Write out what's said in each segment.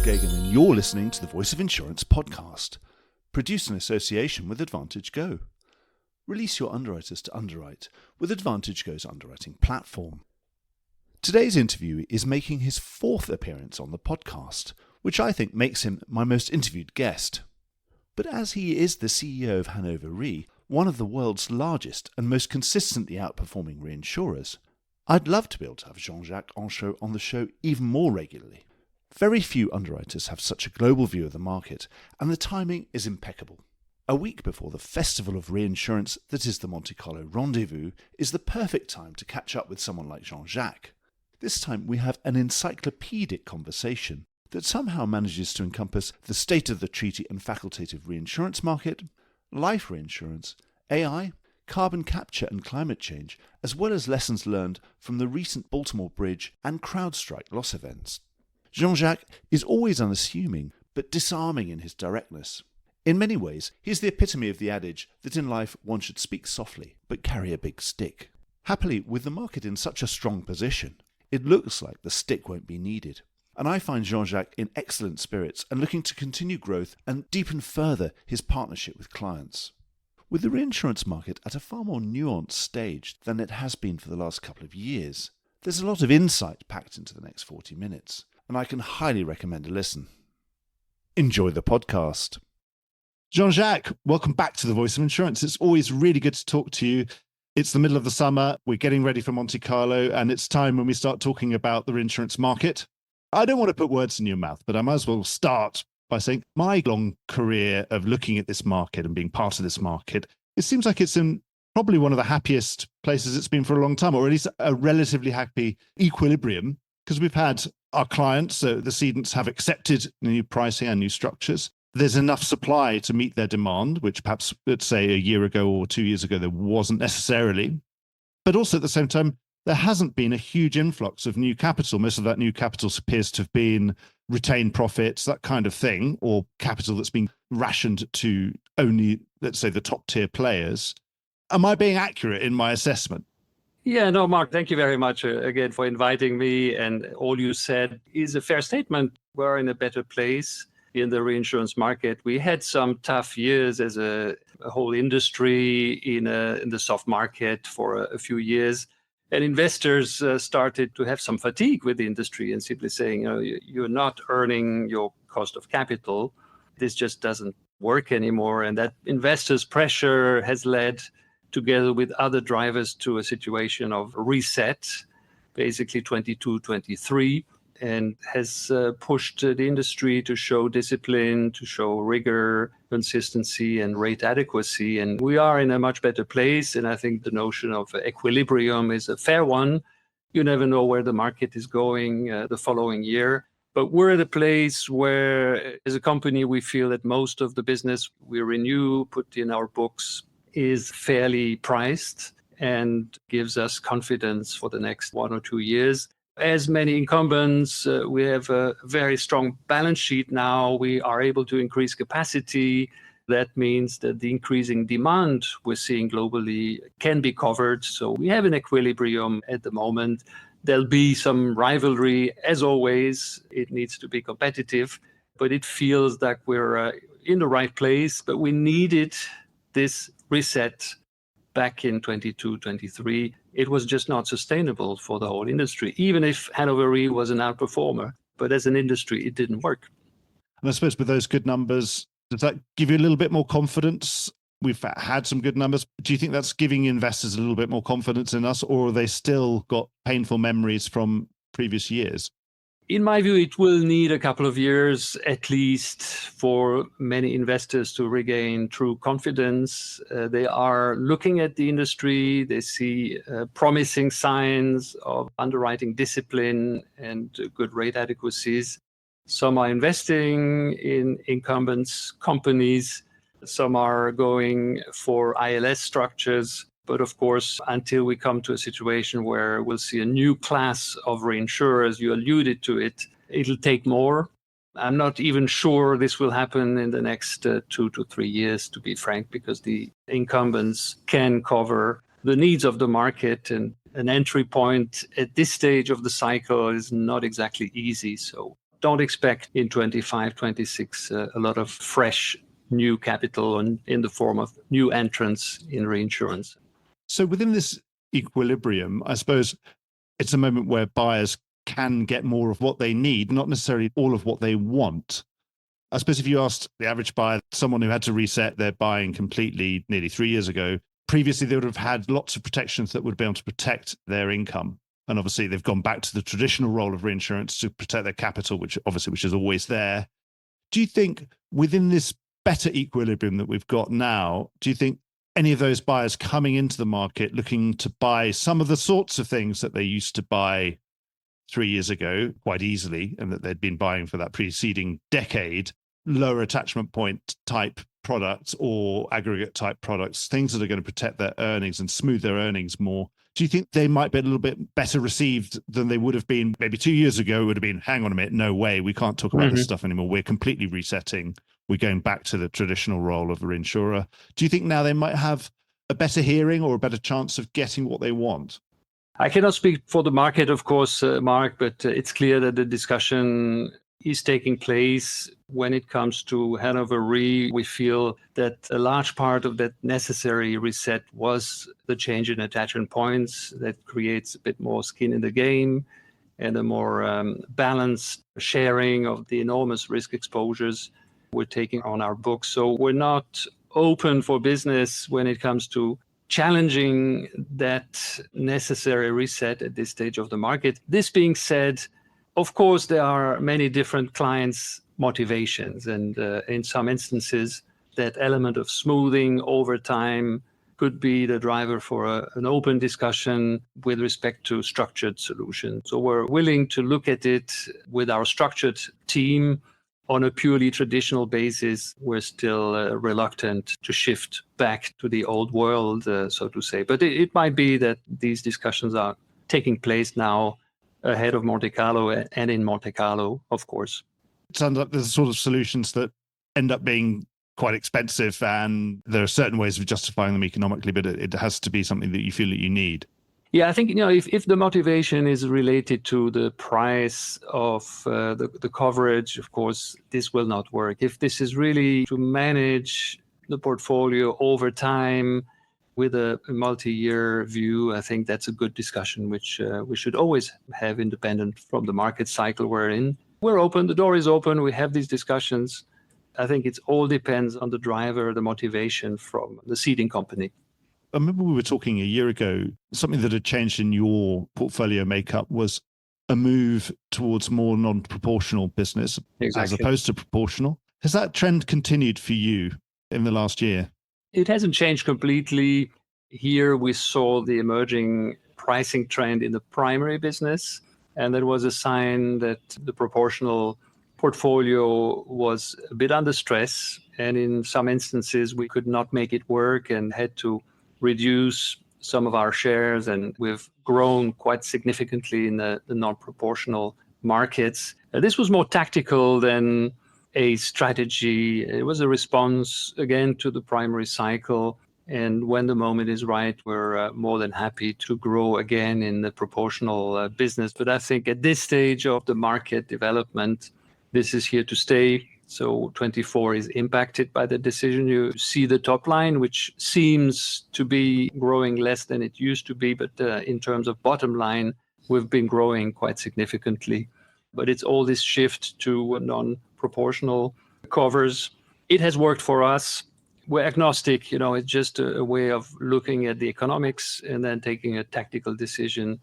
Gagan, and you're listening to the Voice of Insurance podcast, produced in association with Advantage Go. Release your underwriters to underwrite with Advantage Go's underwriting platform. Today's interviewee is making his fourth appearance on the podcast, which I think makes him my most interviewed guest. But as he is the CEO of Hannover Re, one of the world's largest and most consistently outperforming reinsurers, I'd love to be able to have Jean-Jacques Henchoz on the show even more regularly. Very few underwriters have such a global view of the market, and the timing is impeccable. A week before the festival of reinsurance that is the Monte Carlo Rendez-Vous is the perfect time to catch up with someone like Jean-Jacques. This time we have an encyclopaedic conversation that somehow manages to encompass the state of the treaty and facultative reinsurance market, life reinsurance, AI, carbon capture and climate change, as well as lessons learned from the recent Baltimore Bridge and CrowdStrike loss events. Jean-Jacques is always unassuming, but disarming in his directness. In many ways, he is the epitome of the adage that in life one should speak softly, but carry a big stick. Happily, with the market in such a strong position, it looks like the stick won't be needed. And I find Jean-Jacques in excellent spirits and looking to continue growth and deepen further his partnership with clients. With the reinsurance market at a far more nuanced stage than it has been for the last couple of years, there's a lot of insight packed into the next 40 minutes. And I can highly recommend a listen. Enjoy the podcast. Jean-Jacques, welcome back to the Voice of Insurance. It's always really good to talk to you. It's the middle of the summer. We're getting ready for Monte Carlo, and it's time when we start talking about the reinsurance market. I don't want to put words in your mouth, but I might as well start by saying my long career of looking at this market and being part of this market, it seems like it's in probably one of the happiest places it's been for a long time, or at least a relatively happy equilibrium, because we've had our clients, so the cedents, have accepted new pricing and new structures. There's enough supply to meet their demand, which perhaps, let's say, a year ago or 2 years ago, there wasn't necessarily. But also at the same time, there hasn't been a huge influx of new capital. Most of that new capital appears to have been retained profits, that kind of thing, or capital that's been rationed to only, let's say, the top tier players. Am I being accurate in my assessment? Yeah, no, Mark, thank you very much again for inviting me. And all you said is a fair statement. We're in a better place in the reinsurance market. We had some tough years as a whole industry in the soft market for a few years. And investors started to have some fatigue with the industry and simply saying, you're not earning your cost of capital. This just doesn't work anymore. And that investors' pressure has led, together with other drivers, to a situation of reset, basically 22, 23, and has pushed the industry to show discipline, to show rigor, consistency, and rate adequacy. And we are in a much better place. And I think the notion of equilibrium is a fair one. You never know where the market is going the following year. But we're at a place where, as a company, we feel that most of the business we renew, put in our books, is fairly priced and gives us confidence for the next 1 or 2 years. As many incumbents, we have a very strong balance sheet now. We are able to increase capacity. That means that the increasing demand we're seeing globally can be covered. So we have an equilibrium at the moment. There'll be some rivalry, as always. It needs to be competitive, but it feels like we're in the right place. But we needed this reset back in 22, 23. It was just not sustainable for the whole industry, even if Hannover Re was an outperformer. But as an industry, it didn't work. And I suppose with those good numbers, does that give you a little bit more confidence? We've had some good numbers. Do you think that's giving investors a little bit more confidence in us, or have they still got painful memories from previous years? In my view, it will need a couple of years at least for many investors to regain true confidence. They are looking at the industry. They see promising signs of underwriting discipline and good rate adequacies. Some are investing in incumbents, companies. Some are going for ILS structures. But of course, until we come to a situation where we'll see a new class of reinsurers, you alluded to it, it'll take more. I'm not even sure this will happen in the next 2 to 3 years, to be frank, because the incumbents can cover the needs of the market, and an entry point at this stage of the cycle is not exactly easy. So don't expect in 25, 26 a lot of fresh new capital in the form of new entrants in reinsurance. So within this equilibrium, I suppose it's a moment where buyers can get more of what they need, not necessarily all of what they want. I suppose if you asked the average buyer, someone who had to reset their buying completely nearly 3 years ago, previously they would have had lots of protections that would be able to protect their income. And obviously they've gone back to the traditional role of reinsurance to protect their capital, which is always there. Do you think within this better equilibrium that we've got now, do you think any of those buyers coming into the market looking to buy some of the sorts of things that they used to buy 3 years ago quite easily and that they'd been buying for that preceding decade, lower attachment point type products or aggregate type products, things that are going to protect their earnings and smooth their earnings more, do you think they might be a little bit better received than they would have been maybe 2 years ago? It would have been, hang on a minute, no way, we can't talk about this stuff anymore. We're completely resetting. We're going back to the traditional role of a reinsurer. Do you think now they might have a better hearing or a better chance of getting what they want? I cannot speak for the market, of course, Mark, but it's clear that the discussion is taking place. When it comes to Hannover Re, we feel that a large part of that necessary reset was the change in attachment points that creates a bit more skin in the game and a more balanced sharing of the enormous risk exposures we're taking on our books. So we're not open for business when it comes to challenging that necessary reset at this stage of the market. This being said, of course, there are many different clients' motivations, and in some instances, that element of smoothing over time could be the driver for an open discussion with respect to structured solutions. So we're willing to look at it with our structured team. On a purely traditional basis, we're still reluctant to shift back to the old world, so to say. But it might be that these discussions are taking place now ahead of Monte Carlo and in Monte Carlo, of course. It sounds like there's sort of solutions that end up being quite expensive, and there are certain ways of justifying them economically, but it has to be something that you feel that you need. Yeah, I think, if the motivation is related to the price of the coverage, of course, this will not work. If this is really to manage the portfolio over time with a multi-year view, I think that's a good discussion, which we should always have independent from the market cycle we're in. We're open, the door is open, we have these discussions. I think it all depends on the driver, the motivation from the ceding company. I remember we were talking a year ago, something that had changed in your portfolio makeup was a move towards more non-proportional business as opposed to proportional. Has that trend continued for you in the last year? It hasn't changed completely. Here we saw the emerging pricing trend in the primary business, and that was a sign that the proportional portfolio was a bit under stress, and in some instances we could not make it work and had to reduce some of our shares, and we've grown quite significantly in the non-proportional markets. This was more tactical than a strategy. It was a response, again, to the primary cycle. And when the moment is right, we're more than happy to grow again in the proportional business. But I think at this stage of the market development, this is here to stay. So 24 is impacted by the decision. You see the top line, which seems to be growing less than it used to be. But in terms of bottom line, we've been growing quite significantly. But it's all this shift to non-proportional covers. It has worked for us. We're agnostic. It's just a way of looking at the economics and then taking a tactical decision,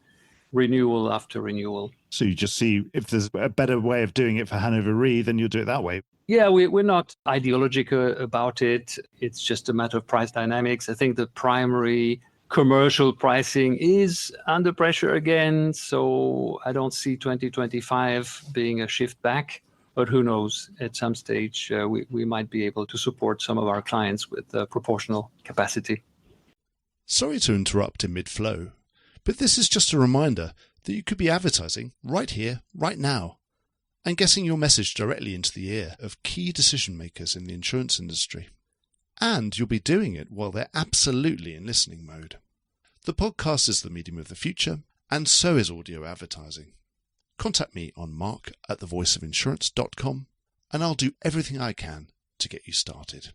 renewal after renewal. So you just see if there's a better way of doing it for Hannover Re, then you'll do it that way. Yeah, we're not ideological about it. It's just a matter of price dynamics. I think the primary commercial pricing is under pressure again. So I don't see 2025 being a shift back. But who knows, at some stage, we might be able to support some of our clients with proportional capacity. Sorry to interrupt in mid-flow, but this is just a reminder that you could be advertising right here, right now, and getting your message directly into the ear of key decision makers in the insurance industry. And you'll be doing it while they're absolutely in listening mode. The podcast is the medium of the future, and so is audio advertising. contact me on mark@thevoiceofinsurance.com and I'll do everything I can to get you started.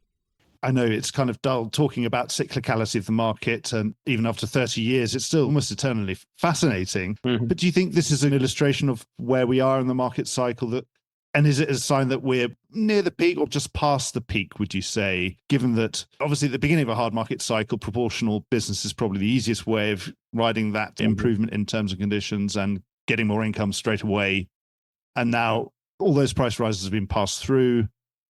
I know it's kind of dull talking about cyclicality of the market, and even after 30 years, it's still almost eternally fascinating. Mhm. But do you think this is an illustration of where we are in the market cycle? And is it a sign that we're near the peak or just past the peak, would you say, given that obviously at the beginning of a hard market cycle, proportional business is probably the easiest way of riding that improvement in terms and conditions and getting more income straight away. And now all those price rises have been passed through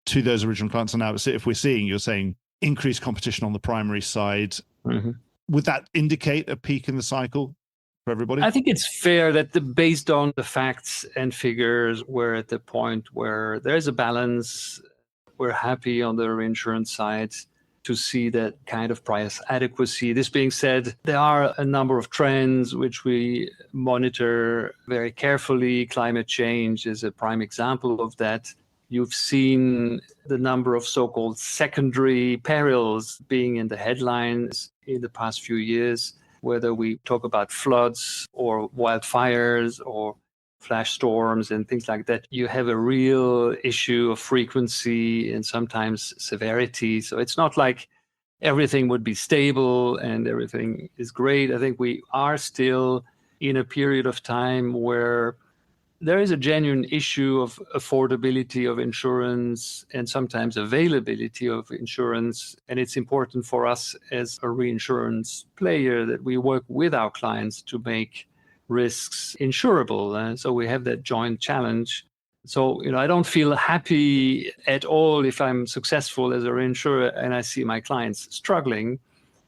to those original clients. And now if we're seeing, you're saying, increased competition on the primary side, would that indicate a peak in the cycle for everybody? I think it's fair that based on the facts and figures, we're at the point where there's a balance. We're happy on the reinsurance side to see that kind of price adequacy. This being said, there are a number of trends which we monitor very carefully. Climate change is a prime example of that. You've seen the number of so-called secondary perils being in the headlines in the past few years, whether we talk about floods or wildfires or flash storms and things like that. You have a real issue of frequency and sometimes severity. So it's not like everything would be stable and everything is great. I think we are still in a period of time where there is a genuine issue of affordability of insurance and sometimes availability of insurance. And it's important for us as a reinsurance player that we work with our clients to make risks insurable. So we have that joint challenge. So, I don't feel happy at all if I'm successful as a reinsurer and I see my clients struggling.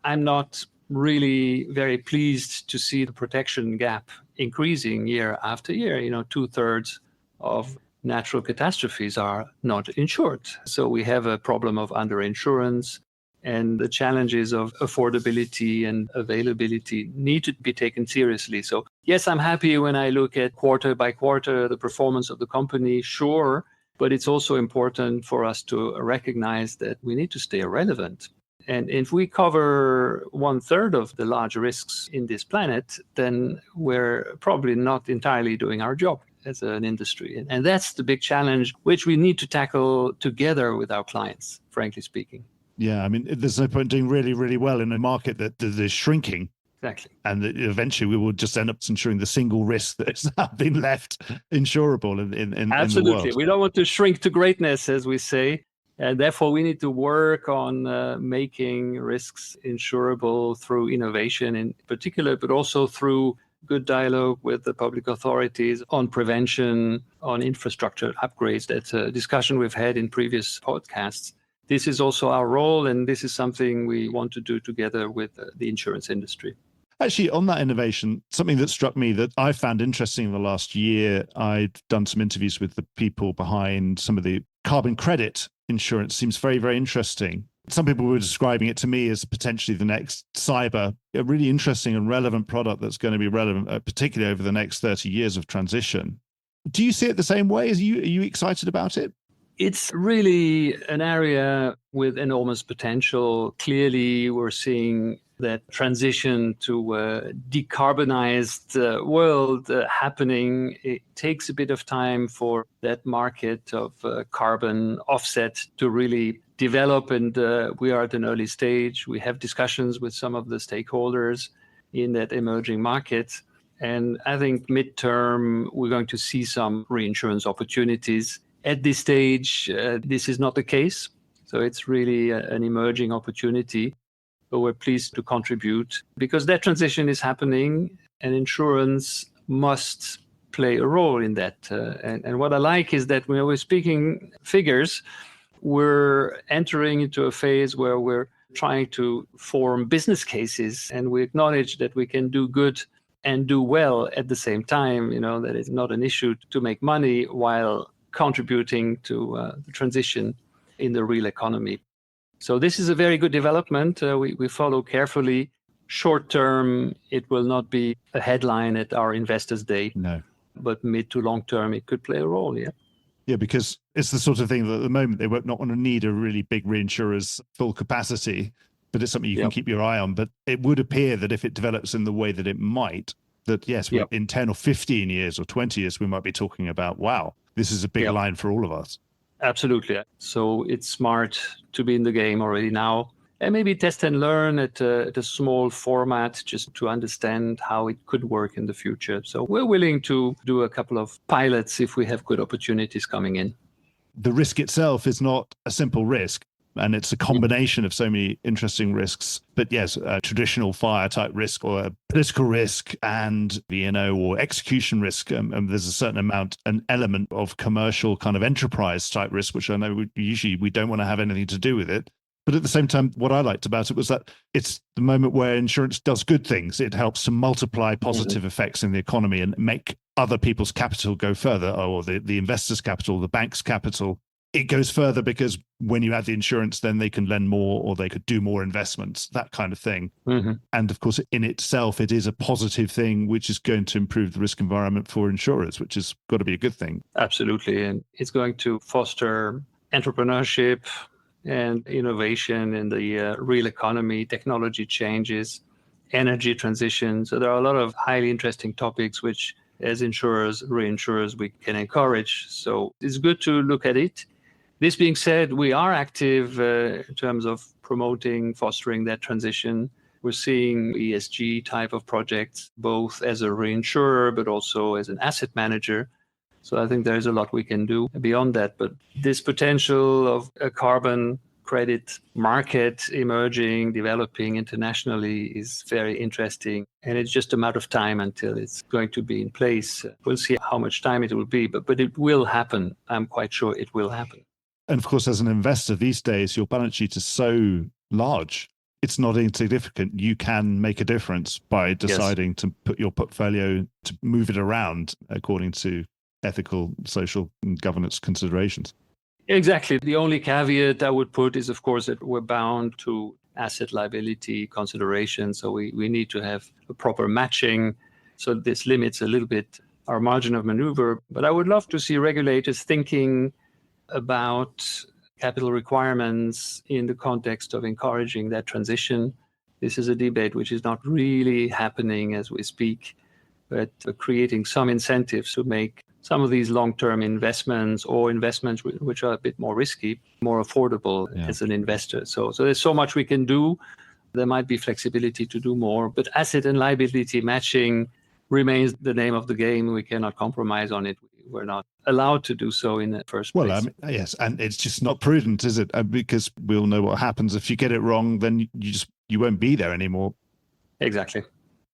I'm not really very pleased to see the protection gap increasing year after year. 2/3 of natural catastrophes are not insured. So we have a problem of underinsurance, and the challenges of affordability and availability need to be taken seriously. So yes, I'm happy when I look at quarter by quarter the performance of the company, sure, but it's also important for us to recognize that we need to stay relevant. And if we cover 1/3 of the large risks in this planet, then we're probably not entirely doing our job as an industry. And that's the big challenge, which we need to tackle together with our clients, frankly speaking. Yeah, I mean, there's no point doing really, really well in a market that is shrinking. Exactly. And that eventually we will just end up insuring the single risk that's now been left insurable in the world. Absolutely. We don't want to shrink to greatness, as we say. And therefore, we need to work on making risks insurable through innovation in particular, but also through good dialogue with the public authorities on prevention, on infrastructure upgrades. That's a discussion we've had in previous podcasts. This is also our role, and this is something we want to do together with the insurance industry. Actually, on that innovation, something that struck me that I found interesting in the last year, I'd done some interviews with the people behind some of the carbon credit insurance. Seems very, very interesting. Some people were describing it to me as potentially the next cyber, a really interesting and relevant product that's going to be relevant, particularly over the next 30 years of transition. Do you see it the same way? Are you excited about it? It's really an area with enormous potential. Clearly, we're seeing that transition to a decarbonized world happening. It takes a bit of time for that market of carbon offset to really develop, and we are at an early stage. We have discussions with some of the stakeholders in that emerging market. And I think midterm, we're going to see some reinsurance opportunities. At this stage, this is not the case. So it's really an emerging opportunity. But we're pleased to contribute because that transition is happening and insurance must play a role in that. And what I like is that when we're speaking figures, we're entering into a phase where we're trying to form business cases, and we acknowledge that we can do good and do well at the same time. That it's not an issue to make money while contributing to the transition in the real economy. So this is a very good development. We follow carefully. Short term, it will not be a headline at our Investors Day. No. But mid to long term, it could play a role, yeah. Yeah, because it's the sort of thing that at the moment they won't not want to need a really big reinsurer's full capacity, but it's something you can keep your eye on. But it would appear that if it develops in the way that it might, that, yes, in 10 or 15 years or 20 years, we might be talking about, wow, this is a big line for all of us. Absolutely. So it's smart to be in the game already now and maybe test and learn at a small format just to understand how it could work in the future. So we're willing to do a couple of pilots if we have good opportunities coming in. The risk itself is not a simple risk, and it's a combination of so many interesting risks. But yes, a traditional fire type risk or a political risk and or execution risk. There's a certain amount, an element of commercial kind of enterprise type risk, which I know we don't want to have anything to do with it. But at the same time, what I liked about it was that it's the moment where insurance does good things. It helps to multiply positive effects in the economy and make other people's capital go further, or the investors' capital, the bank's capital. It goes further because when you add the insurance, then they can lend more or they could do more investments, that kind of thing. And of course, in itself, it is a positive thing, which is going to improve the risk environment for insurers, which has got to be a good thing. Absolutely. And it's going to foster entrepreneurship and innovation in the real economy, technology changes, energy transition. So there are a lot of highly interesting topics which, as insurers, reinsurers, we can encourage. So it's good to look at it. This being said, we are active in terms of promoting, fostering that transition. We're seeing ESG type of projects, both as a reinsurer, but also as an asset manager. So I think there's a lot we can do beyond that. But this potential of a carbon credit market emerging, developing internationally is very interesting. And it's just a matter of time until it's going to be in place. We'll see how much time it will be, but it will happen. I'm quite sure it will happen. And of course, as an investor these days, your balance sheet is so large. It's not insignificant. You can make a difference by deciding to put your portfolio, to move it around according to ethical, social, and governance considerations. Exactly. The only caveat I would put is, of course, that we're bound to asset liability considerations. So we need to have a proper matching. So this limits a little bit our margin of maneuver. But I would love to see regulators thinking about capital requirements in the context of encouraging that transition. This is a debate which is not really happening as we speak, but creating some incentives to make some of these long-term investments or investments which are a bit more risky, more affordable as an investor. So there's so much we can do. There might be flexibility to do more, but asset and liability matching remains the name of the game. We cannot compromise on it. We're not allowed to do so in the first place. Well, yes, and it's just not prudent, is it? Because we all know what happens. If you get it wrong, then you won't be there anymore. Exactly.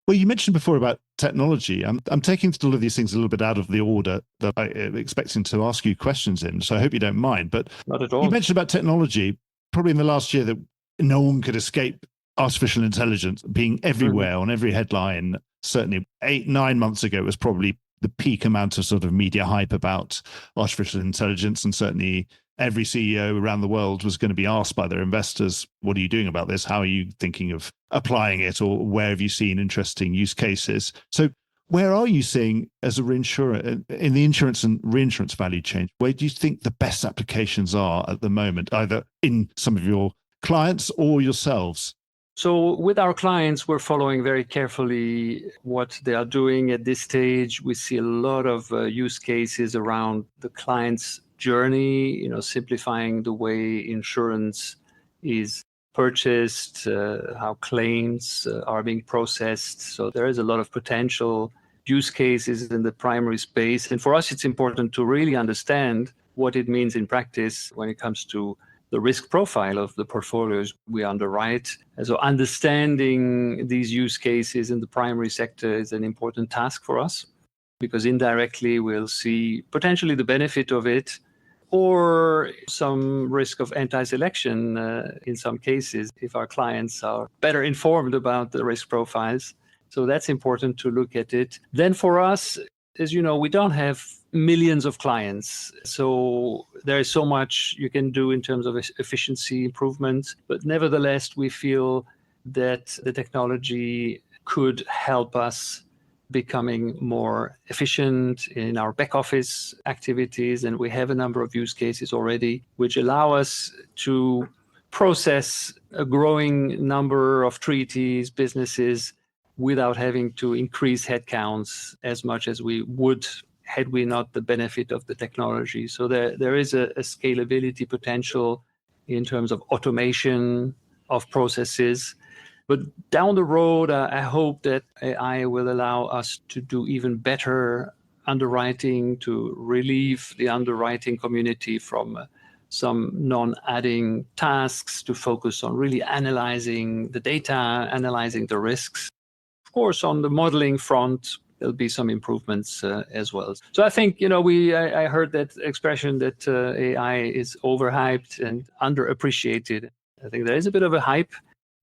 Well, you mentioned before about technology. I'm taking all of these things a little bit out of the order that I am expecting to ask you questions in, so I hope you don't mind. But not at all. You mentioned about technology, probably in the last year, that no one could escape artificial intelligence being everywhere on every headline. Certainly 8-9 months ago, it was probably the peak amount of sort of media hype about artificial intelligence, and certainly every CEO around the world was going to be asked by their investors, what are you doing about this? How are you thinking of applying it? Or where have you seen interesting use cases? So where are you seeing, as a reinsurer, in the insurance and reinsurance value chain, where do you think the best applications are at the moment, either in some of your clients or yourselves? So with our clients, we're following very carefully what they are doing at this stage. We see a lot of use cases around the client's journey, simplifying the way insurance is purchased, how claims are being processed. So there is a lot of potential use cases in the primary space. And for us, it's important to really understand what it means in practice when it comes to the risk profile of the portfolios we underwrite. And so understanding these use cases in the primary sector is an important task for us, because indirectly we'll see potentially the benefit of it, or some risk of anti-selection in some cases if our clients are better informed about the risk profiles. So that's important to look at it. Then for us, as you know, we don't have millions of clients. So there is so much you can do in terms of efficiency improvements. But nevertheless, we feel that the technology could help us becoming more efficient in our back office activities. And we have a number of use cases already, which allow us to process a growing number of treaties, businesses without having to increase headcounts as much as we would had we not the benefit of the technology. So there is a scalability potential in terms of automation of processes. But down the road, I hope that AI will allow us to do even better underwriting, to relieve the underwriting community from some non-adding tasks, to focus on really analyzing the data, analyzing the risks. Of course, on the modeling front, there'll be some improvements as well. So I think, I heard that expression that AI is overhyped and underappreciated. I think there is a bit of a hype.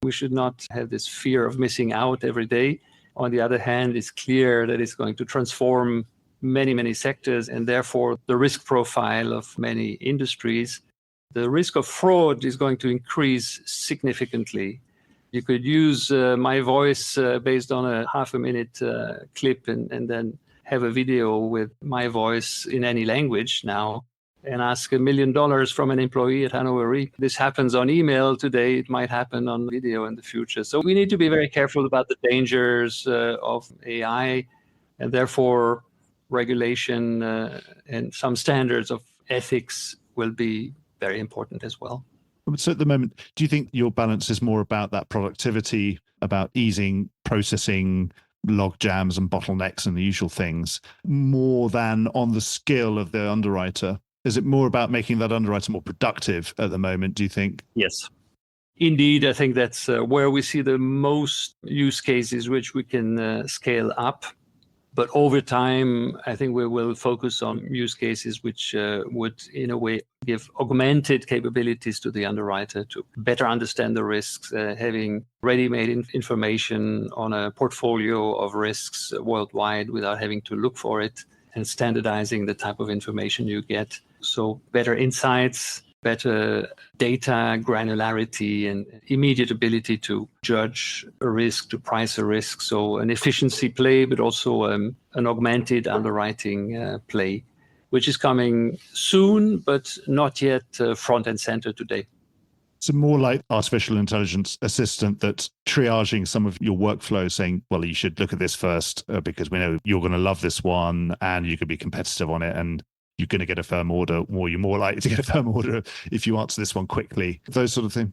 We should not have this fear of missing out every day. On the other hand, it's clear that it's going to transform many, many sectors, and therefore the risk profile of many industries. The risk of fraud is going to increase significantly. You could use my voice based on a half-a-minute clip and then have a video with my voice in any language now and ask $1 million from an employee at Hannover Re. This happens on email today. It might happen on video in the future. So we need to be very careful about the dangers of AI, and therefore regulation and some standards of ethics will be very important as well. So at the moment, do you think your balance is more about that productivity, about easing processing, log jams and bottlenecks and the usual things, more than on the skill of the underwriter? Is it more about making that underwriter more productive at the moment, do you think? Yes. Indeed, I think that's where we see the most use cases which we can scale up. But over time, I think we will focus on use cases which would, in a way, give augmented capabilities to the underwriter to better understand the risks, having ready-made information on a portfolio of risks worldwide without having to look for it, and standardizing the type of information you get. So better insights, better data granularity, and immediate ability to judge a risk, to price a risk. So an efficiency play, but also an augmented underwriting play, which is coming soon, but not yet front and center today. So more like artificial intelligence assistant that's triaging some of your workflow, saying, well, you should look at this first because we know you're going to love this one and you could be competitive on it and you're going to get a firm order, or you're more likely to get a firm order if you answer this one quickly, those sort of things.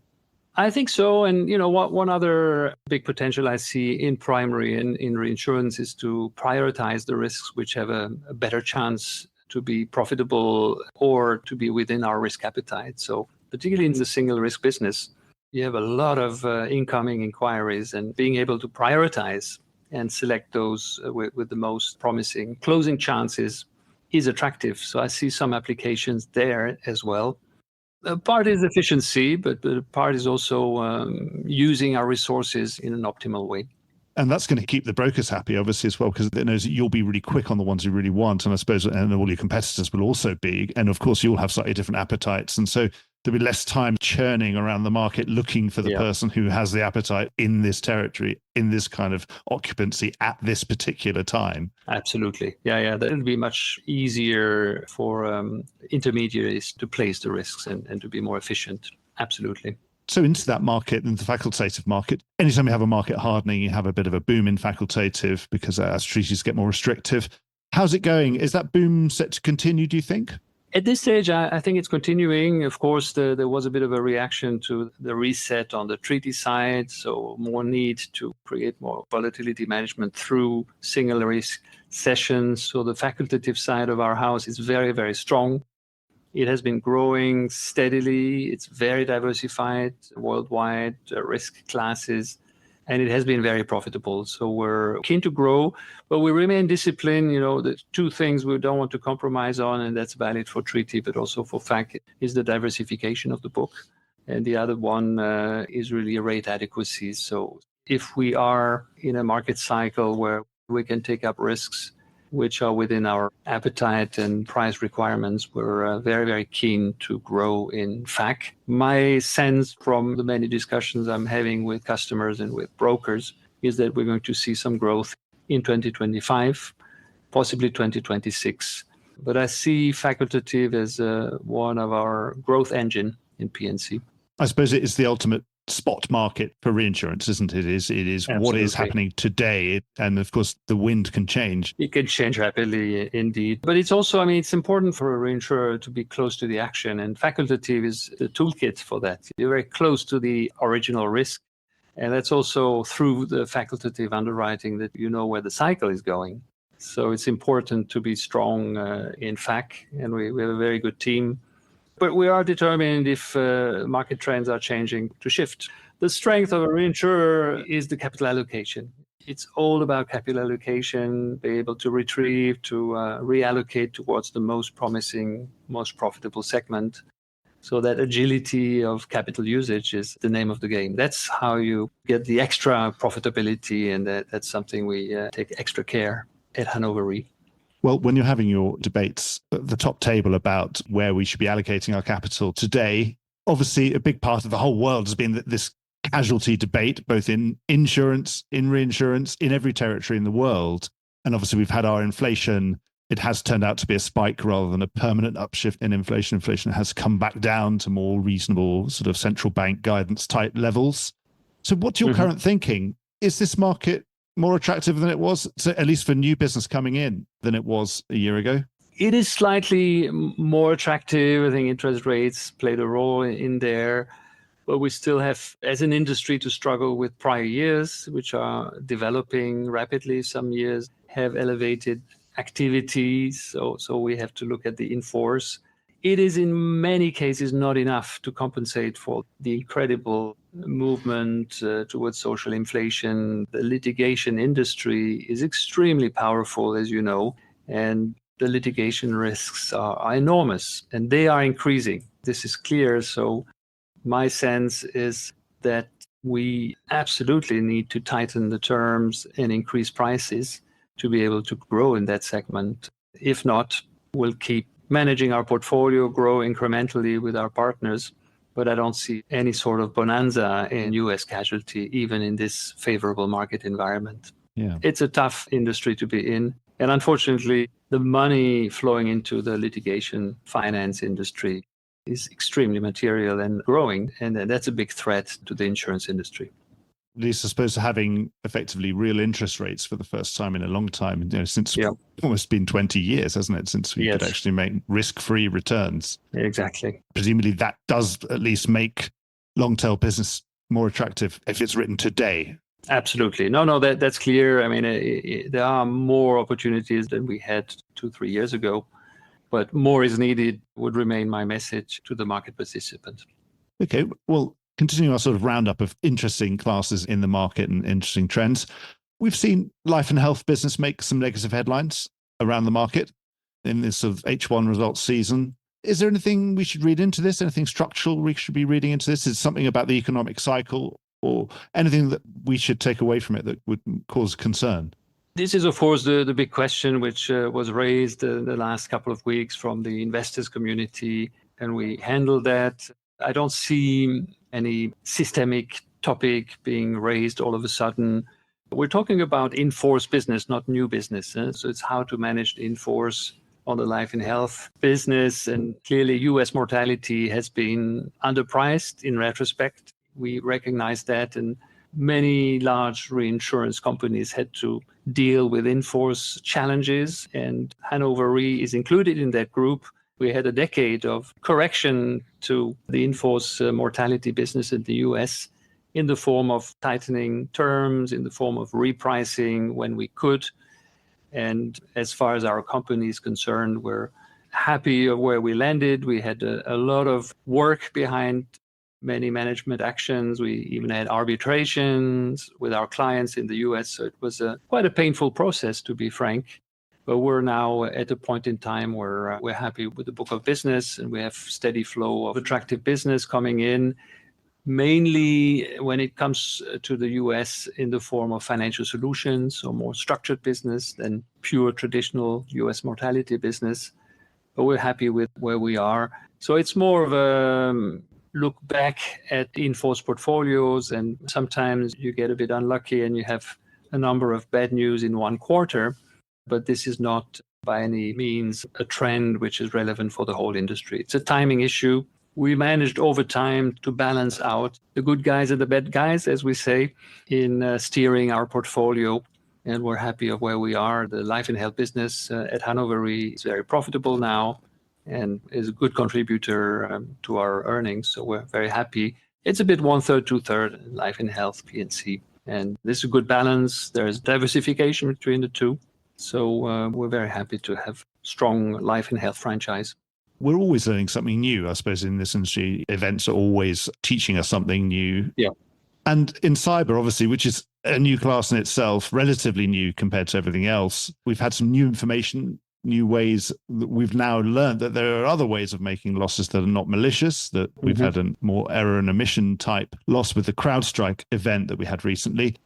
I think so. And, one other big potential I see in primary and in reinsurance is to prioritize the risks which have a better chance to be profitable or to be within our risk appetite. So particularly in the single risk business, you have a lot of incoming inquiries, and being able to prioritize and select those with the most promising closing chances is attractive. So I see some applications there as well. Part is efficiency, but part is also using our resources in an optimal way. And that's going to keep the brokers happy, obviously, as well, because it knows that you'll be really quick on the ones you really want. And I suppose, and all your competitors will also be. And of course, you'll have slightly different appetites. And so there'll be less time churning around the market looking for the person who has the appetite in this territory, in this kind of occupancy at this particular time. Absolutely. Yeah. That'll be much easier for intermediaries to place the risks and to be more efficient. Absolutely. So into that market, into the facultative market, anytime you have a market hardening, you have a bit of a boom in facultative because as treaties get more restrictive. How's it going? Is that boom set to continue, do you think? At this stage, I think it's continuing. Of course, there was a bit of a reaction to the reset on the treaty side, so more need to create more volatility management through single risk sessions. So the facultative side of our house is very, very strong. It has been growing steadily. It's very diversified worldwide, risk classes, and it has been very profitable. So we're keen to grow, but we remain disciplined. The two things we don't want to compromise on, and that's valid for treaty, but also for fac, is the diversification of the book. And the other one is really rate adequacy. So if we are in a market cycle where we can take up risks which are within our appetite and price requirements, we're very, very keen to grow in fac. My sense from the many discussions I'm having with customers and with brokers is that we're going to see some growth in 2025, possibly 2026. But I see facultative as one of our growth engine in P&C. I suppose it is the ultimate spot market for reinsurance, isn't it? It is what is happening today. And of course, the wind can change. It can change rapidly, indeed. But it's also, it's important for a reinsurer to be close to the action. And facultative is the toolkit for that. You're very close to the original risk. And that's also through the facultative underwriting that you know where the cycle is going. So it's important to be strong in FAC. And we have a very good team. But we are determined if market trends are changing to shift. The strength of a reinsurer is the capital allocation. It's all about capital allocation, be able to retrieve, to reallocate towards the most promising, most profitable segment. So that agility of capital usage is the name of the game. That's how you get the extra profitability, and that's something we take extra care at Hannover Re. Well, when you're having your debates at the top table about where we should be allocating our capital today, obviously a big part of the whole world has been this casualty debate, both in insurance, in reinsurance, in every territory in the world. And obviously we've had our inflation. It has turned out to be a spike rather than a permanent upshift in inflation. Inflation has come back down to more reasonable sort of central bank guidance type levels. So what's your current thinking? Is this market more attractive than it was, so at least for new business coming in, than it was a year ago? It is slightly more attractive. I think interest rates played a role in there. But we still have, as an industry, to struggle with prior years, which are developing rapidly. Some years have elevated activities. So we have to look at the in-force. It is in many cases not enough to compensate for the incredible movement towards social inflation. The litigation industry is extremely powerful, as you know, and the litigation risks are enormous, and they are increasing. This is clear. So my sense is that we absolutely need to tighten the terms and increase prices to be able to grow in that segment. If not, we'll keep managing our portfolio, grow incrementally with our partners. But I don't see any sort of bonanza in US casualty, even in this favorable market environment. Yeah. It's a tough industry to be in. And unfortunately, the money flowing into the litigation finance industry is extremely material and growing. And that's a big threat to the insurance industry. At least I suppose having effectively real interest rates for the first time in a long time, since almost been 20 years, hasn't it, since we could actually make risk-free returns. Exactly. Presumably that does at least make long-tail business more attractive if it's written today. Absolutely. No, that's clear. There are more opportunities than we had 2-3 years ago, but more is needed would remain my message to the market participant. Okay, well, continuing our sort of roundup of interesting classes in the market and interesting trends, we've seen life and health business make some negative headlines around the market in this sort of H1 results season. Is there anything we should read into this? Anything structural we should be reading into this? Is it something about the economic cycle or anything that we should take away from it that would cause concern? This is, of course, the big question which was raised in the last couple of weeks from the investors community, and we handled that. I don't see any systemic topic being raised all of a sudden. We're talking about in-force business, not new business. So it's how to manage the in-force on the life and health business. And clearly, US mortality has been underpriced in retrospect. We recognize that, and many large reinsurance companies had to deal with in-force challenges, and Hannover Re is included in that group. We had a decade of correction to the in-force mortality business in the US in the form of tightening terms, in the form of repricing when we could. And as far as our company is concerned, we're happy of where we landed. We had a lot of work behind many management actions. We even had arbitrations with our clients in the US. So it was quite a painful process, to be frank. But we're now at a point in time where we're happy with the book of business, and we have steady flow of attractive business coming in, mainly when it comes to the US in the form of financial solutions or more structured business than pure traditional US mortality business. But we're happy with where we are. So it's more of a look back at in-force portfolios, and sometimes you get a bit unlucky and you have a number of bad news in one quarter. But this is not by any means a trend which is relevant for the whole industry. It's a timing issue. we managed over time to balance out the good guys and the bad guys, as we say, in steering our portfolio. And we're happy of where we are. The life and health business at Hannover Re is very profitable now and is a good contributor to our earnings. So we're very happy. It's a bit 1/3, 2/3 life and health, P&C. And this is a good balance. There's diversification between the two. So we're very happy to have strong life and health franchise. We're always learning something new, I suppose, in this industry. Events are always teaching us something new. Yeah. And in cyber, obviously, which is a new class in itself, relatively new compared to everything else, we've had some new information, new ways that we've now learned that there are other ways of making losses that are not malicious, that we've had a more error and omission type loss with the CrowdStrike event that we had recently.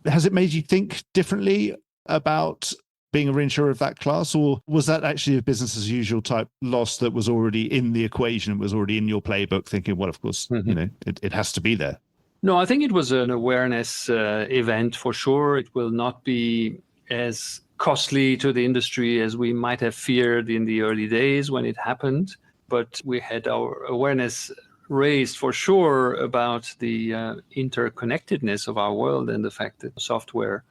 Has it made you think differently about being a reinsurer of that class, or was that actually a business as usual type loss that was already in the equation, was already in your playbook, thinking, well, of course, it has to be there? No, I think it was an awareness event for sure. It will not be as costly to the industry as we might have feared in the early days when it happened. But we had our awareness raised for sure about the interconnectedness of our world and the fact that software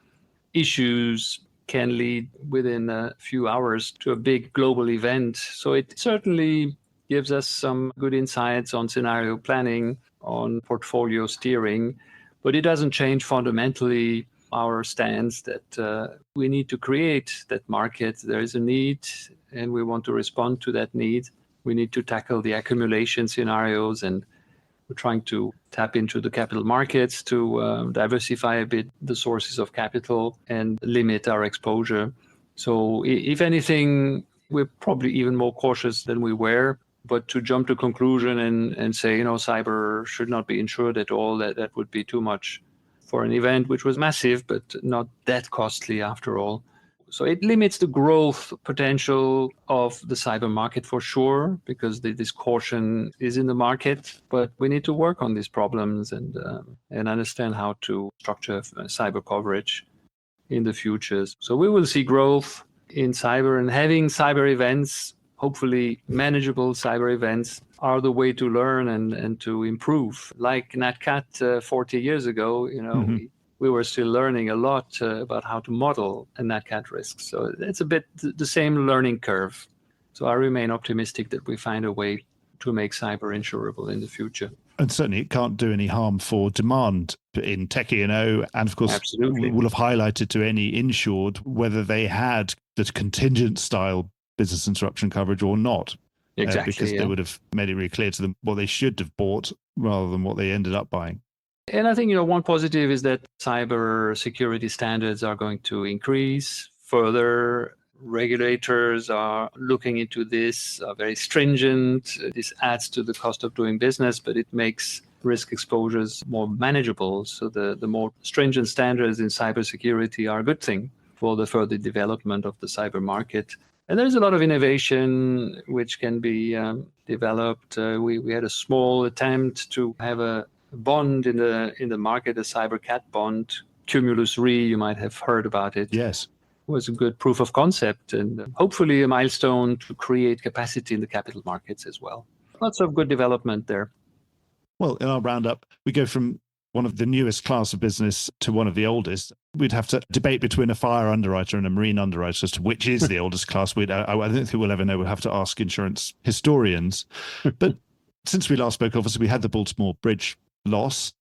issues can lead within a few hours to a big global event. So it certainly gives us some good insights on scenario planning, on portfolio steering, but it doesn't change fundamentally our stance that we need to create that market. There is a need, and we want to respond to that need. We need to tackle the accumulation scenarios, and we're trying to tap into the capital markets to diversify a bit the sources of capital and limit our exposure. So if anything, we're probably even more cautious than we were. But to jump to conclusion and say, cyber should not be insured at all, that would be too much for an event which was massive, but not that costly after all. So it limits the growth potential of the cyber market for sure, because this caution is in the market. But we need to work on these problems and understand how to structure cyber coverage in the future. So we will see growth in cyber, and having cyber events, hopefully manageable cyber events, are the way to learn and to improve. Like NatCat 40 years ago, we were still learning a lot about how to model a NatCat risk. So it's a bit the same learning curve. So I remain optimistic that we find a way to make cyber insurable in the future. And certainly it can't do any harm for demand in tech E&O. And of course, Absolutely. We'll have highlighted to any insured whether they had the contingent style business interruption coverage or not. Exactly. Because they would have made it really clear to them what they should have bought rather than what they ended up buying. And I think, one positive is that cyber security standards are going to increase further. Regulators are looking into this, are very stringent. This adds to the cost of doing business, but it makes risk exposures more manageable. So the more stringent standards in cybersecurity are a good thing for the further development of the cyber market. And there's a lot of innovation which can be developed. We had a small attempt to have a bond in the market, a cyber cat bond. Cumulus Re, you might have heard about it. Yes. Was a good proof of concept and hopefully a milestone to create capacity in the capital markets as well. Lots of good development there. Well, in our roundup, we go from one of the newest class of business to one of the oldest. We'd have to debate between a fire underwriter and a marine underwriter as to which is the oldest class. I don't think we'll ever know. We'll have to ask insurance historians. But since we last spoke, obviously, we had the Baltimore Bridge loss.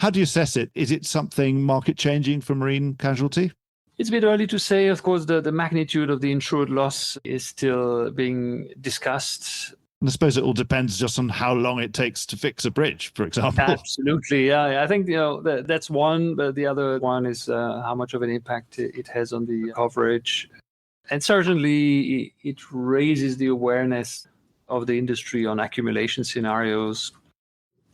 How do you assess it? Is it something market changing for marine casualty? It's a bit early to say. Of course, the magnitude of the insured loss is still being discussed. And I suppose it all depends just on how long it takes to fix a bridge, for example. Absolutely, yeah. I think that's one, but the other one is how much of an impact it has on the coverage. And certainly it raises the awareness of the industry on accumulation scenarios.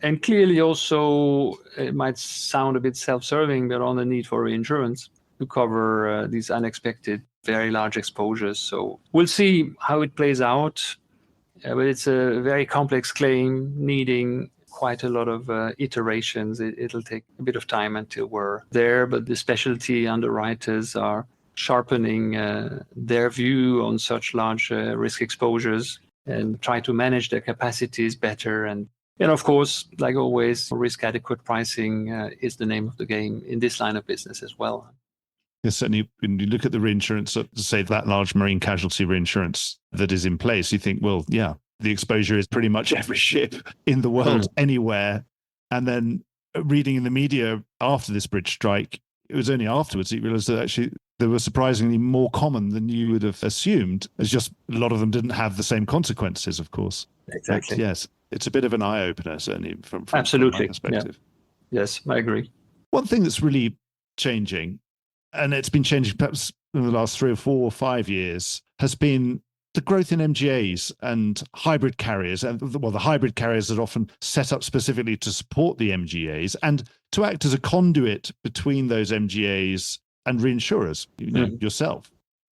And clearly also, it might sound a bit self-serving, but on the need for reinsurance to cover these unexpected, very large exposures. So we'll see how it plays out. But it's a very complex claim needing quite a lot of iterations. It'll take a bit of time until we're there, but the specialty underwriters are sharpening their view on such large risk exposures. and try to manage their capacities better. And of course, like always, risk adequate pricing is the name of the game in this line of business as well. Yes, certainly when you look at the reinsurance, say that large marine casualty reinsurance that is in place, you think, well, yeah, the exposure is pretty much every ship in the world, anywhere. And then reading in the media after this bridge strike, it was only afterwards that you realized that actually they were surprisingly more common than you would have assumed. It's just a lot of them didn't have the same consequences, of course. Exactly. But yes, it's a bit of an eye-opener, certainly from Absolutely. my perspective. Yeah. Yes, I agree. One thing that's really changing, and it's been changing perhaps in the last 3 or 4 or 5 years, has been the growth in MGAs and hybrid carriers, and the hybrid carriers that often set up specifically to support the MGAs and to act as a conduit between those MGAs and reinsurers, yourself.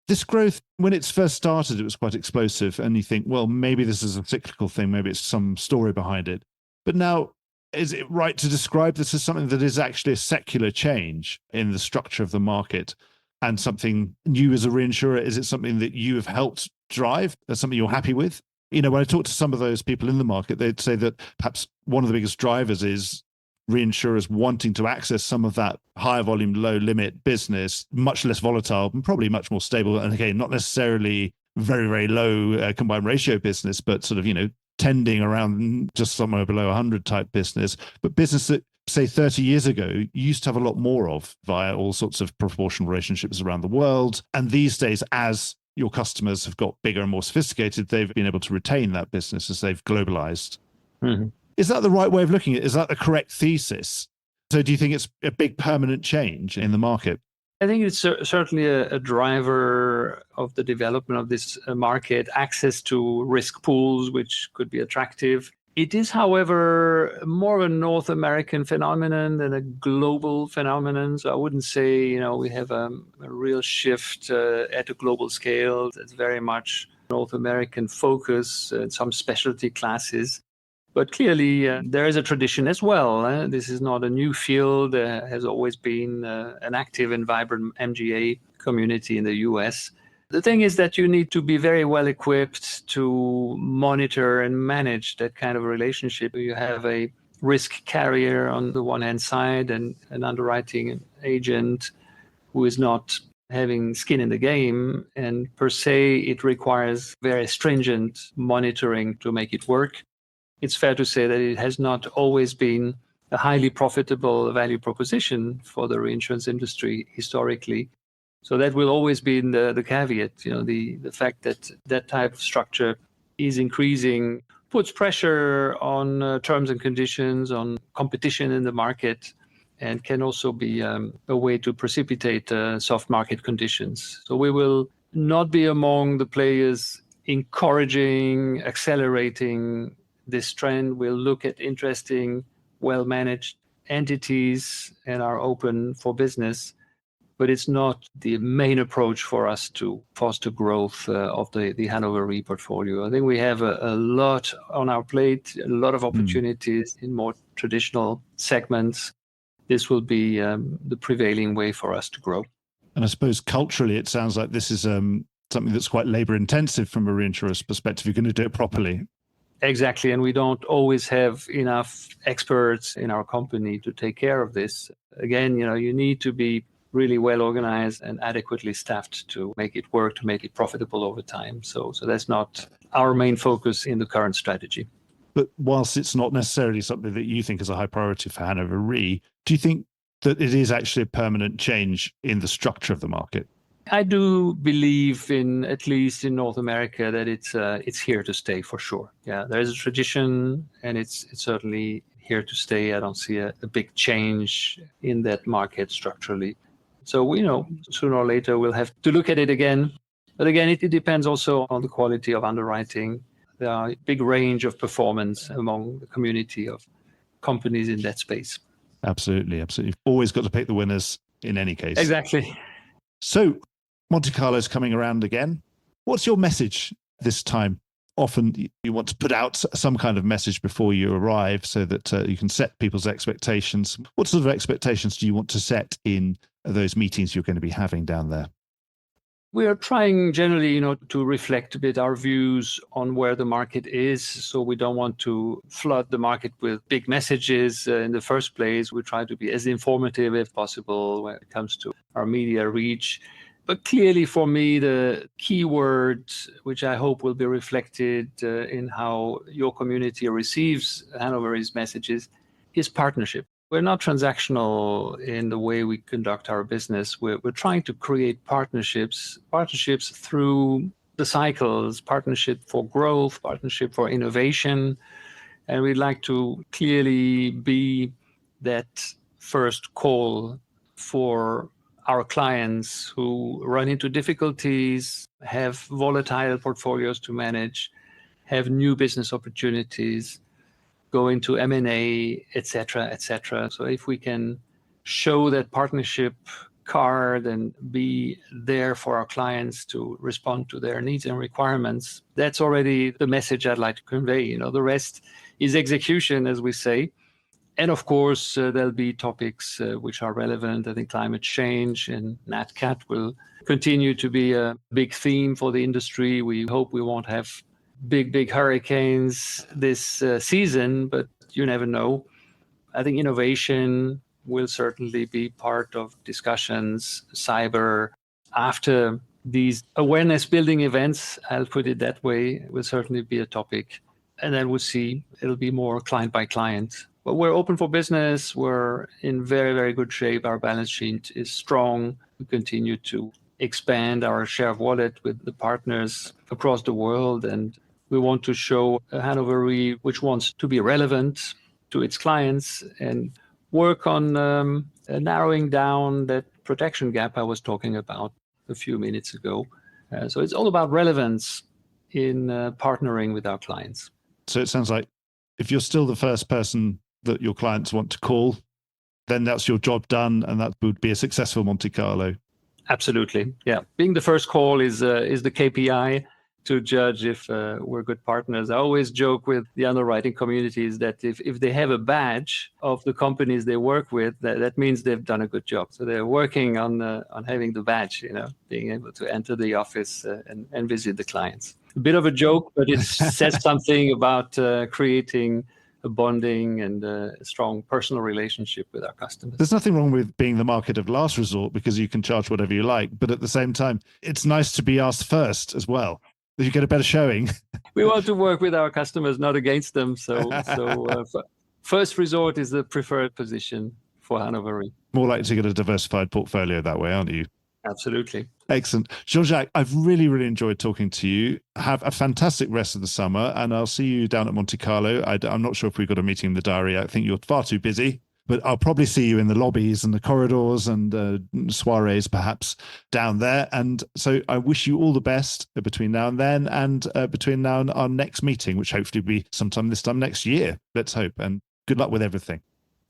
This growth, when it's first started, it was quite explosive, and you think, well, maybe this is a cyclical thing, maybe it's some story behind it. But now, is it right to describe this as something that is actually a secular change in the structure of the market and something new as a reinsurer? Is it something that you have helped drive? That's something you're happy with? When I talk to some of those people in the market, they'd say that perhaps one of the biggest drivers is reinsurers wanting to access some of that higher volume, low limit business, much less volatile and probably much more stable. And again, not necessarily very, very low combined ratio business, but sort of, tending around just somewhere below 100 type business, but business that, say, 30 years ago, you used to have a lot more of via all sorts of proportional relationships around the world. And these days, as your customers have got bigger and more sophisticated, they've been able to retain that business as they've globalized. Mm-hmm. Is that the right way of looking at it? Is that the correct thesis? So do you think it's a big permanent change in the market? I think it's certainly a driver of the development of this market, access to risk pools, which could be attractive. It is, however, more of a North American phenomenon than a global phenomenon. So I wouldn't say, we have a real shift at a global scale. It's very much North American focus in some specialty classes. But clearly, there is a tradition as well. This is not a new field. There has always been an active and vibrant MGA community in the US. The thing is that you need to be very well equipped to monitor and manage that kind of relationship. You have a risk carrier on the one hand side and an underwriting agent who is not having skin in the game. And per se, it requires very stringent monitoring to make it work. It's fair to say that it has not always been a highly profitable value proposition for the reinsurance industry historically. So that will always be the caveat. The fact that that type of structure is increasing puts pressure on terms and conditions, on competition in the market, and can also be a way to precipitate soft market conditions. So we will not be among the players encouraging, accelerating this trend. We'll look at interesting, well-managed entities and are open for business, but it's not the main approach for us to foster growth of the Hannover Re portfolio. I think we have a lot on our plate, a lot of opportunities in more traditional segments. This will be the prevailing way for us to grow. And I suppose culturally, it sounds like this is something that's quite labor intensive from a reinsurer's perspective. You're going to do it properly. Exactly. And we don't always have enough experts in our company to take care of this. Again, you need to be really well organized and adequately staffed to make it work, to make it profitable over time. So that's not our main focus in the current strategy. But whilst it's not necessarily something that you think is a high priority for Hannover Re, do you think that it is actually a permanent change in the structure of the market? I do believe at least in North America, that it's here to stay for sure. Yeah, there is a tradition and it's certainly here to stay. I don't see a big change in that market structurally. So sooner or later we'll have to look at it again. But again, it depends also on the quality of underwriting. There are a big range of performance among the community of companies in that space. Absolutely, absolutely. You've always got to pick the winners in any case. Exactly. So Monte Carlo's coming around again. What's your message this time? Often you want to put out some kind of message before you arrive so that you can set people's expectations. What sort of expectations do you want to set in those meetings you're going to be having down there? We are trying generally, to reflect a bit our views on where the market is. So we don't want to flood the market with big messages in the first place. We try to be as informative as possible when it comes to our media reach. But clearly for me, the key word, which I hope will be reflected in how your community receives Hannover Re's messages, is partnership. We're not transactional in the way we conduct our business. We're trying to create partnerships through the cycles, partnership for growth, partnership for innovation. And we'd like to clearly be that first call for our clients who run into difficulties, have volatile portfolios to manage, have new business opportunities, go into M&A, et cetera, et cetera. So if we can show that partnership card and be there for our clients to respond to their needs and requirements, that's already the message I'd like to convey. The rest is execution, as we say. And of course, there'll be topics which are relevant. I think climate change and NatCat will continue to be a big theme for the industry. We hope we won't have big hurricanes this season, but you never know. I think innovation will certainly be part of discussions. Cyber, after these awareness building events, I'll put it that way, will certainly be a topic. And then we'll see, it'll be more client by client. But we're open for business. We're in very, very good shape. Our balance sheet is strong. We continue to expand our share of wallet with the partners across the world. And we want to show a Hannover Re which wants to be relevant to its clients and work on narrowing down that protection gap I was talking about a few minutes ago. So it's all about relevance in partnering with our clients. So it sounds like if you're still the first person that your clients want to call, then that's your job done, and that would be a successful Monte Carlo. Absolutely, yeah. Being the first call is the KPI to judge if we're good partners. I always joke with the underwriting communities that if they have a badge of the companies they work with, that means they've done a good job. So they're working on having the badge, being able to enter the office and visit the clients. A bit of a joke, but it says something about creating a bonding and a strong personal relationship with our customers. There's nothing wrong with being the market of last resort because you can charge whatever you like. But at the same time, it's nice to be asked first as well. You get a better showing. We want to work with our customers, not against them. So first resort is the preferred position for Hannover Re. More likely to get a diversified portfolio that way, aren't you? Absolutely. Excellent. Jean-Jacques, I've really, really enjoyed talking to you. Have a fantastic rest of the summer, and I'll see you down at Monte Carlo. I'm not sure if we've got a meeting in the diary. I think you're far too busy, but I'll probably see you in the lobbies and the corridors and soirees perhaps down there. And so I wish you all the best between now and then, and between now and our next meeting, which hopefully will be sometime this time next year. Let's hope. And good luck with everything.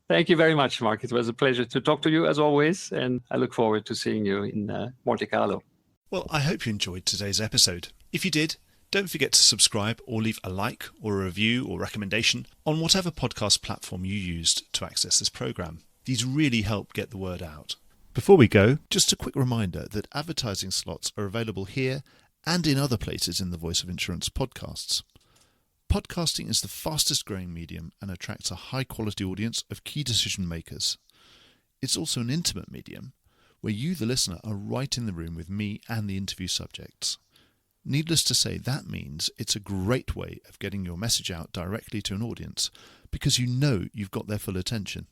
Thank you very much, Mark. It was a pleasure to talk to you as always, and I look forward to seeing you in Monte Carlo. Well, I hope you enjoyed today's episode. If you did, don't forget to subscribe or leave a like or a review or recommendation on whatever podcast platform you used to access this program. These really help get the word out. Before we go, just a quick reminder that advertising slots are available here and in other places in the Voice of Insurance podcasts. Podcasting is the fastest growing medium and attracts a high quality audience of key decision makers. It's also an intimate medium where you, the listener, are right in the room with me and the interview subjects. Needless to say, that means it's a great way of getting your message out directly to an audience because you know you've got their full attention.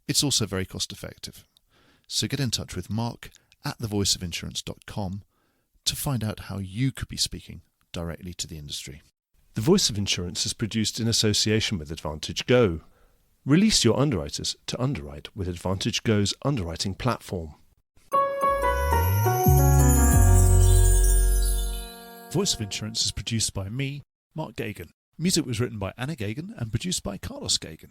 It's also very cost effective. So get in touch with Mark at thevoiceofinsurance.com to find out how you could be speaking directly to the industry. The Voice of Insurance is produced in association with Advantage Go. Release your underwriters to underwrite with Advantage Go's underwriting platform. Voice of Insurance is produced by me, Mark Gagan. Music was written by Anna Gagan and produced by Carlos Gagan.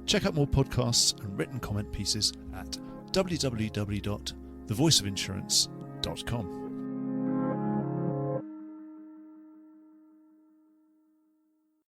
Check out more podcasts and written comment pieces at www.thevoiceofinsurance.com.